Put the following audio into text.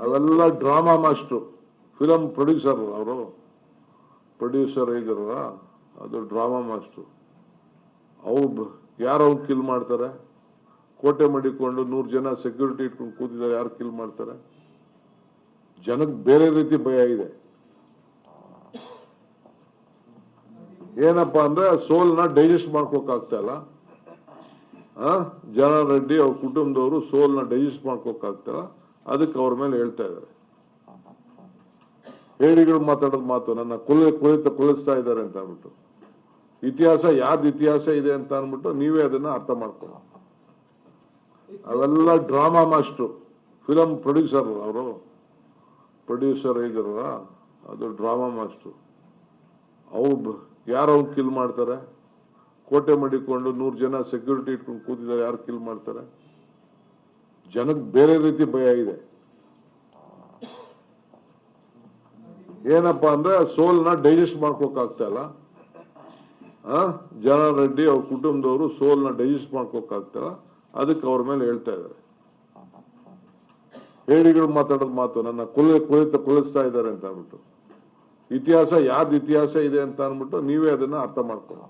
ಅವೆಲ್ಲ drama master, film producer. ಅವರು producer ಇದಾರ, ಅದು ಡ್ರಾಮಾ ಮಾಸ್ಟ್ರು. ಅವ್ರು ಯಾರು ಕಿಲ್ ಮಾಡ್ತಾರೆ? ಕೋಟೆ ಮಡಿಕೊಂಡು 100 ಜನ ಸೆಕ್ಯೂರಿಟಿ ಇಟ್ಕೊಂಡು ಕೂತಿದ್ದಾರೆ, ಯಾರು ಕಿಲ್ ಮಾಡ್ತಾರೆ? ಜನಕ್ಕೆ ಬೇರೆ ರೀತಿ ಭಯ ಇದೆ. ಏನಪ್ಪಾ ಅಂದ್ರೆ ಸೋಲ್ನ ಡೈಜೆಸ್ಟ್ ಮಾಡ್ಕೋಕಾಗ್ತಾ ಇಲ್ಲ. ಜನ ರೆಡ್ಡಿ ಅವ್ರ ಕುಟುಂಬದವರು ಸೋಲ್ನ ಡೈಜೆಸ್ಟ್ ಮಾಡ್ಕೋಕಾಗ್ತಾರ, ಅದಕ್ಕೆ ಅವ್ರ ಮೇಲೆ ಹೇಳ್ತಾ ಇದ್ದಾರೆ. ಹೇಳಿಗಳು ಮಾತಾಡೋದು ಮಾತು, ನನ್ನ ಕುಲಿಸ್ತಾ ಇದ್ದಾರೆ ಅಂತ ಅಂದ್ಬಿಟ್ಟು, ಇತಿಹಾಸ ಯಾವ್ದು ಇತಿಹಾಸ ಇದೆ ಅಂತ ಅಂದ್ಬಿಟ್ಟು ನೀವೇ ಅದನ್ನ ಅರ್ಥ ಮಾಡ್ಕೊಳ್ಳಿ. ಅವೆಲ್ಲ ಡ್ರಾಮಾ ಮಾಸ್ಟ್ರು, ಫಿಲಮ್ ಪ್ರೊಡ್ಯೂಸರ್. ಅವರು ಪ್ರೊಡ್ಯೂಸರ್ ಇದಾರ, ಅದು ಡ್ರಾಮಾ ಮಾಸ್ಟ್ರು. ಅವ್ರು ಯಾರು ಕಿಲ್ ಮಾಡ್ತಾರೆ? ಕೋಟೆ ಮಡಿಕೊಂಡು 100 ಜನ ಸೆಕ್ಯೂರಿಟಿ ಇಟ್ಕೊಂಡು ಕೂತಿದ್ದಾರೆ, ಯಾರು ಕಿಲ್ ಮಾಡ್ತಾರೆ? ಜನಕ್ಕೆ ಬೇರೆ ರೀತಿ ಭಯ ಇದೆ. ಏನಪ್ಪಾ ಅಂದ್ರೆ ಸೋಲ್ನ ಡೈಜೆಸ್ಟ್ ಮಾಡ್ಕೋಕಾಗ್ತಾ ಇಲ್ಲ. ಜನ ರೆಡ್ಡಿ ಅವ್ರ ಕುಟುಂಬದವರು ಸೋಲ್ನ ಡೈಜೆಸ್ಟ್ ಮಾಡ್ಕೋಕಾಗ್ತಾರ, ಅದಕ್ಕೆ ಅವ್ರ ಮೇಲೆ ಹೇಳ್ತಾ ಇದ್ದಾರೆ. ಹೇಳಿಗಳು ಮಾತಾಡೋದು ಮಾತು, ನನ್ನ ಕುಲಿಸ್ತಾ ಇದ್ದಾರೆ ಅಂತ ಅಂದ್ಬಿಟ್ಟು, ಇತಿಹಾಸ ಯಾವ್ದು ಇತಿಹಾಸ ಇದೆ ಅಂತ ಅಂದ್ಬಿಟ್ಟು ನೀವೇ ಅದನ್ನ ಅರ್ಥ ಮಾಡ್ಕೊಳ್ಳಿ.